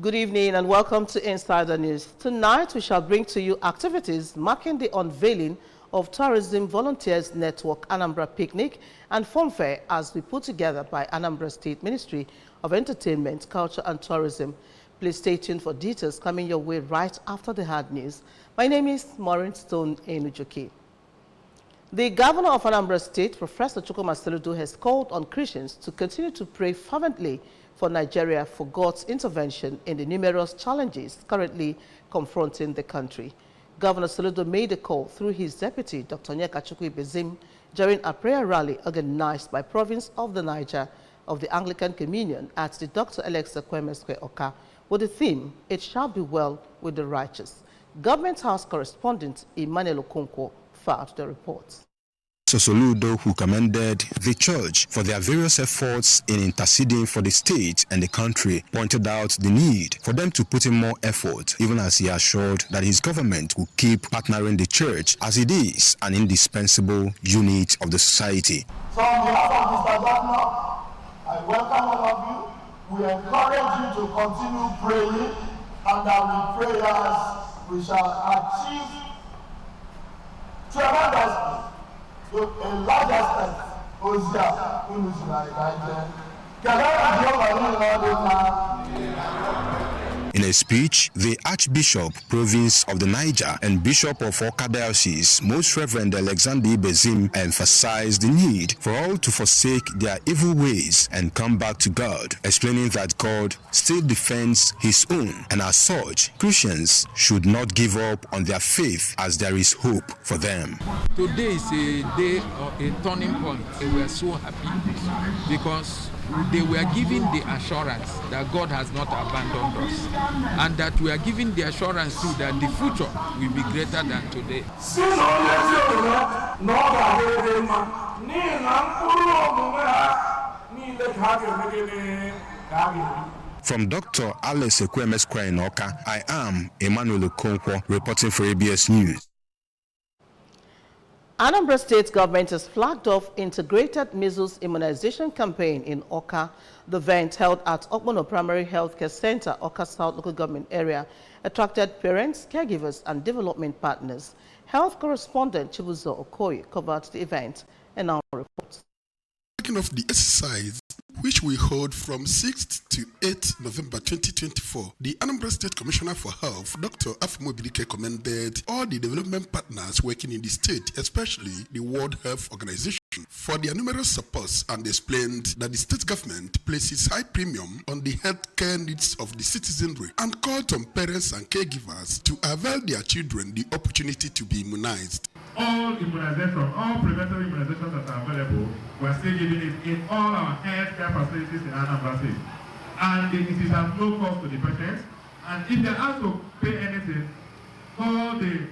Good evening and welcome to Insider News. Tonight we shall bring to you activities marking the unveiling of Tourism Volunteers Network Anambra Picnic and Fun Fair as we put together by Anambra State Ministry of Entertainment, Culture and Tourism. Please stay tuned for details coming your way right after the hard news. My name is Maureen Stone Enujoki. The governor of Anambra State, Professor Chukwuma Soludo, has called on Christians to continue to pray fervently for Nigeria for God's intervention in the numerous challenges currently confronting the country. Governor Soludo made a call through his deputy, Dr. Nyekachukwu Ibezim, during a prayer rally organized by Province of the Niger of the Anglican Communion at the Dr. Alex Kweme Square, Oka, with the theme, "It shall be well with the righteous." Government House correspondent Emmanuel Okonkwo filed the report. Soludo, who commended the church for their various efforts in interceding for the state and the country, pointed out the need for them to put in more effort, even as he assured that his government will keep partnering the church as it is an indispensable unit of the society. So on behalf of Mr. Governor, I welcome all of you. We encourage you to continue praying, and that with prayers we shall achieve tremendously to a large extent. In a speech, the Archbishop, Province of the Niger, and Bishop of Oka Diocese, Most Reverend Alexander Ibezim, emphasized the need for all to forsake their evil ways and come back to God, explaining that God still defends his own, and as such, Christians should not give up on their faith as there is hope for them. Today is a day of a turning point. We are so happy because they were given the assurance that God has not abandoned us, and that we are given the assurance too that the future will be greater than today. From Dr. Alex Kweme Square in Oka, I am Emmanuel Okonkwo reporting for ABS News. Anambra State government has flagged off integrated measles immunization campaign in Oka. The event held at Okmono Primary Healthcare Center, Oka South Local Government Area, attracted parents, caregivers, and development partners. Health correspondent Chibuzo Okoye covered the event and now reports. Kicking off the exercise, which we hold from 6th to 8th November 2024, the Anambra State Commissioner for Health, Dr. Afimo Bilike, commended all the development partners working in the state, especially the World Health Organization, for their numerous supports, and explained that the state government places high premium on the healthcare needs of the citizenry and called on parents and caregivers to avail their children the opportunity to be immunized. All immunization, all preventive immunizations that are available, we're still giving it in all our healthcare facilities in Anambra State. And it is at no cost to the patients. And if they ask to pay anything, call the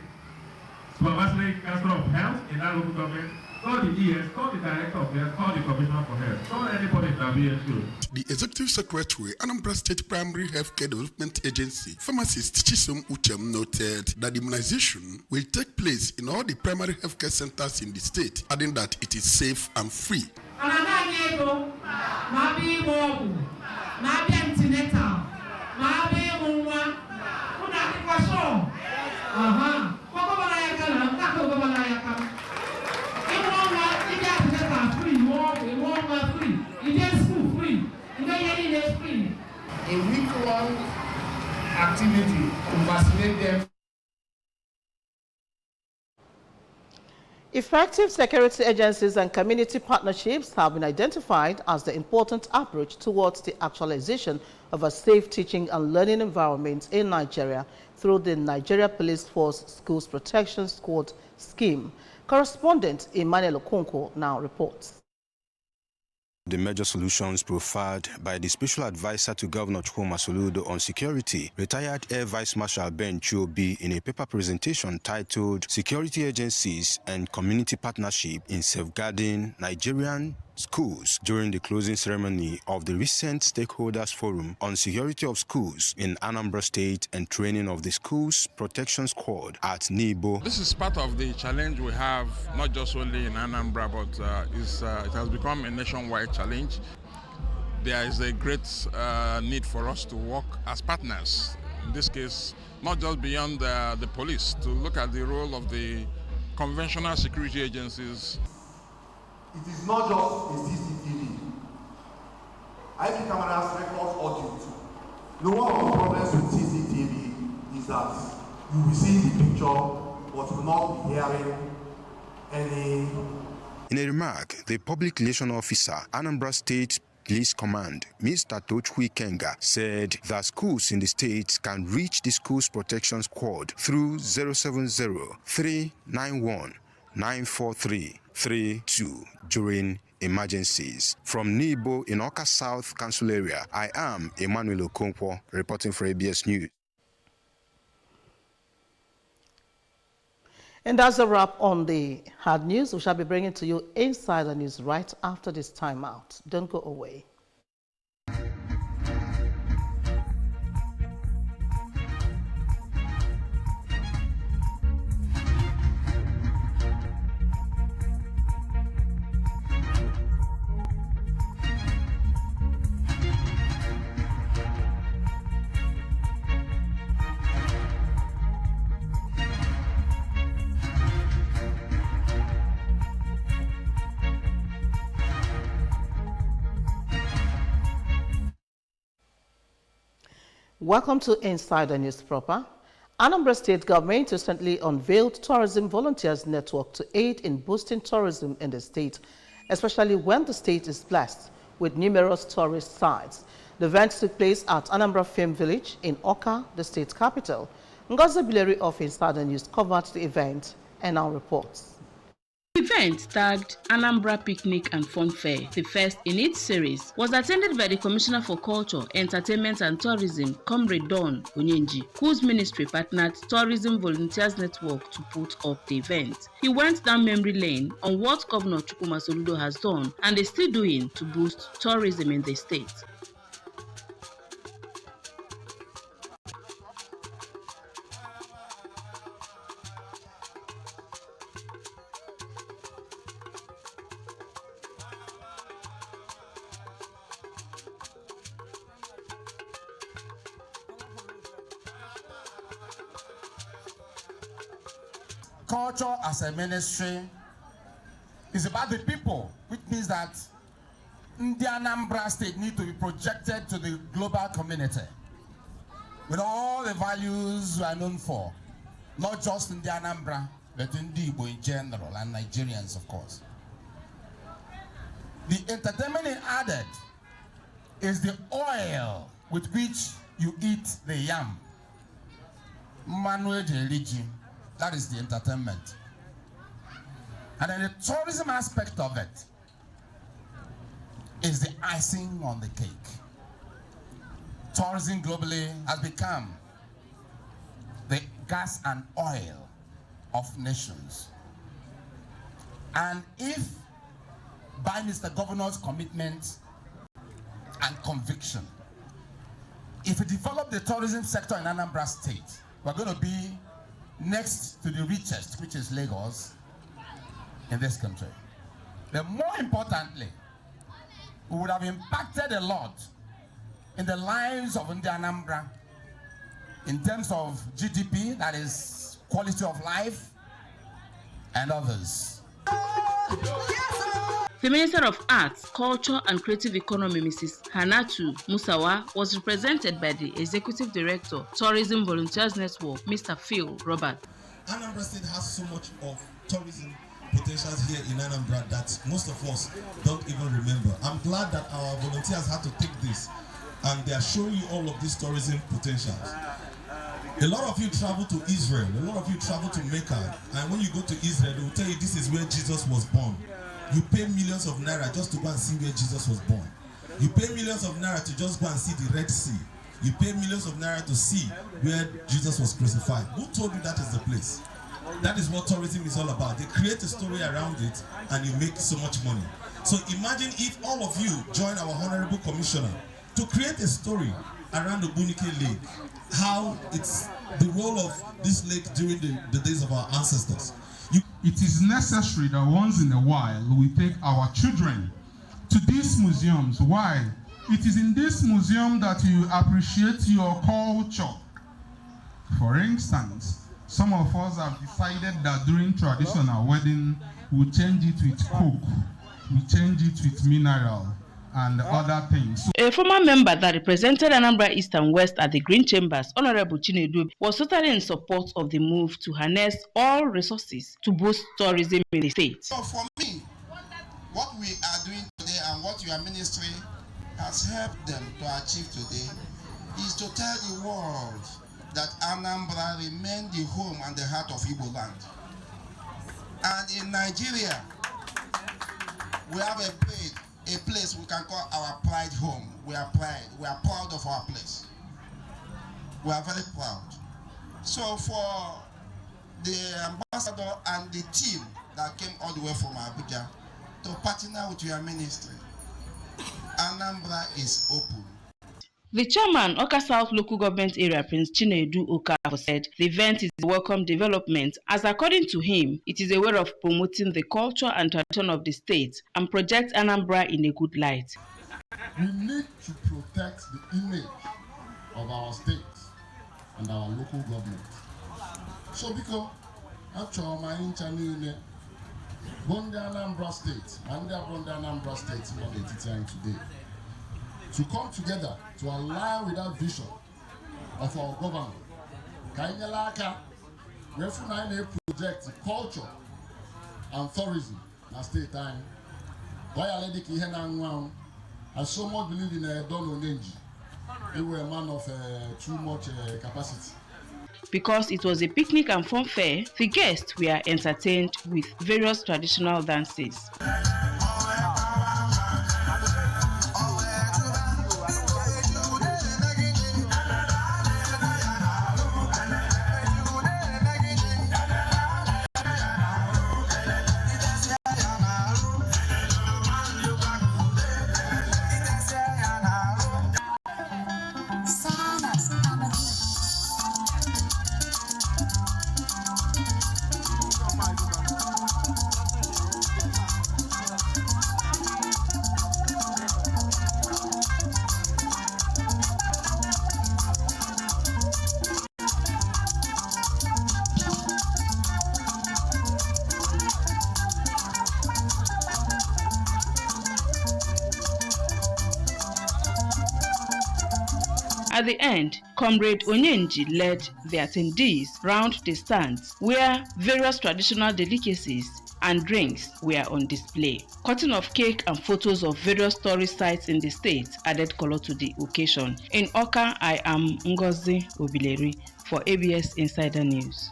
supervisory council of health in that local government, call the ES, call the director of health, call the commissioner for health, call anybody that be insured. The Executive Secretary, Anambra State Primary Healthcare Development Agency, pharmacist Chisom Uchem, noted that immunization will take place in all the primary healthcare centers in the state, adding that it is safe and free. A week-long activity to vaccinate them. Effective security agencies and community partnerships have been identified as the important approach towards the actualization of a safe teaching and learning environment in Nigeria through the Nigeria Police Force Schools Protection Squad scheme. Correspondent Emmanuel Okonkwo now reports. The major solutions profiled by the Special Advisor to Governor Chukwuma Soludo on Security, retired Air Vice Marshal Ben Chiobi, in a paper presentation titled Security Agencies and Community Partnership in Safeguarding Nigerian Schools during the closing ceremony of the recent Stakeholders Forum on Security of Schools in Anambra State and training of the Schools Protection Squad at Nibo. This is part of the challenge we have, not just only in Anambra, but it has become a nationwide challenge. there is a great need for us to work as partners. In this case, not just beyond the police, to look at the role of the conventional security agencies. It is not just a CCTV. IP cameras record audio too. No one of the problems with CCTV is that you will see the picture, but will not be hearing any. In a remark, the Public Relations Officer, Anambra State Police Command, Mr. Tochwi Kenga, said that schools in the state can reach the Schools Protection Squad through 070-391-94332 during emergencies. From Nibo in Oka South Council area, I am Emmanuel Okonkwo, reporting for ABS News. And that's a wrap on the hard news. We shall be bringing to you Insider News right after this timeout. Don't go away. Welcome to Insider News Proper. Anambra State government recently unveiled Tourism Volunteers Network to aid in boosting tourism in the state, especially when the state is blessed with numerous tourist sites. The event took place at Anambra Film Village in Oka, the state capital. Ngozi Bileri of Insider News covered the event and now reports. The event, tagged Anambra Picnic and Fun Fair, the first in its series, was attended by the Commissioner for Culture, Entertainment and Tourism, Comrade Don Onyenji, whose ministry partnered Tourism Volunteers Network to put up the event. He went down memory lane on what Governor Chukwuma Soludo has done and is still doing to boost tourism in the state. Culture as a ministry is about the people, which means that the Anambra State need to be projected to the global community with all the values we are known for, not just in the Anambra, but in the Igbo in general, and Nigerians, of course. The entertainment it added is the oil with which you eat the yam. Manuel Jeliji. That is the entertainment. And then the tourism aspect of it is the icing on the cake. Tourism globally has become the gas and oil of nations. And if by Mr. Governor's commitment and conviction, if we develop the tourism sector in Anambra State, we're going to be next to the richest, which is Lagos, in this country. But more importantly, we would have impacted a lot in the lives of Anambra in terms of GDP, that is quality of life, and others. The Minister of Arts, Culture and Creative Economy, Mrs. Hanatu Musawa, was represented by the Executive Director, Tourism Volunteers Network, Mr. Phil Robert. Anambra State has so much of tourism potentials here in Anambra that most of us don't even remember. I'm glad that our volunteers had to take this and they are showing you all of these tourism potentials. A lot of you travel to Israel, a lot of you travel to Mecca, and when you go to Israel, they will tell you this is where Jesus was born. You pay millions of naira just to go and see where Jesus was born. You pay millions of naira to just go and see the Red Sea. You pay millions of naira to see where Jesus was crucified. Who told you that is the place? That is what tourism is all about. They create a story around it and you make so much money. So imagine if all of you join our Honorable Commissioner to create a story around the Bunike Lake, how it's the role of this lake during the days of our ancestors. It is necessary that once in a while we take our children to these museums. Why? it is in this museum that you appreciate your culture. For instance, some of us have decided that during traditional wedding, we change it with coke, we change it with mineral, and other things. A former member that represented Anambra East and West at the Green Chambers, Honorable Chinedu, was totally in support of the move to harness all resources to boost tourism in the state. So for me, what we are doing today and what your ministry has helped them to achieve today is to tell the world that Anambra remains the home and the heart of Igbo land. And in Nigeria, we have a place we can call our pride home. We are proud of our place. We are very proud. So for the ambassador and the team that came all the way from Abuja to partner with your ministry, Anambra is open. The chairman, Oka South Local Government Area, Prince Chinedu Okafor, said the event is a welcome development as, according to him, it is a way of promoting the culture and tradition of the state and project Anambra in a good light. We need to protect the image of our state and our local government. So because actually my channel Bondi Anambra State and the Anambra State not the time today to come together to align with that vision of our government. Kainelaka, we project culture and tourism in state time. I so much believe in Don Onenji. They were a man of too much capacity. Because it was a picnic and fun fair, the guests were entertained with various traditional dances. At the end, Comrade Onyenji led the attendees round the stands where various traditional delicacies and drinks were on display. Cutting of cake and photos of various tourist sites in the state added color to the occasion. In Oka, I am Ngozi Obileri for ABS Insider News.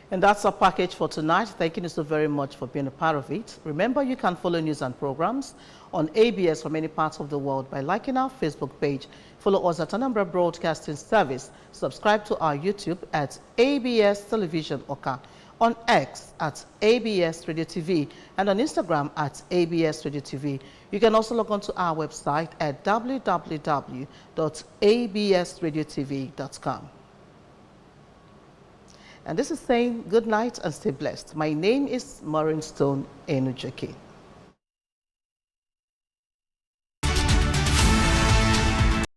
And that's our package for tonight. Thank you so very much for being a part of it. Remember, you can follow news and programs on ABS from many parts of the world by liking our Facebook page. Follow us at Anambra Broadcasting Service. Subscribe to our YouTube at ABS Television Oka, on X at ABS Radio TV, and on Instagram at ABS Radio TV. You can also log on to our website at www.absradiotv.com. And this is saying good night and stay blessed. My name is Maureen Stone Enujeke.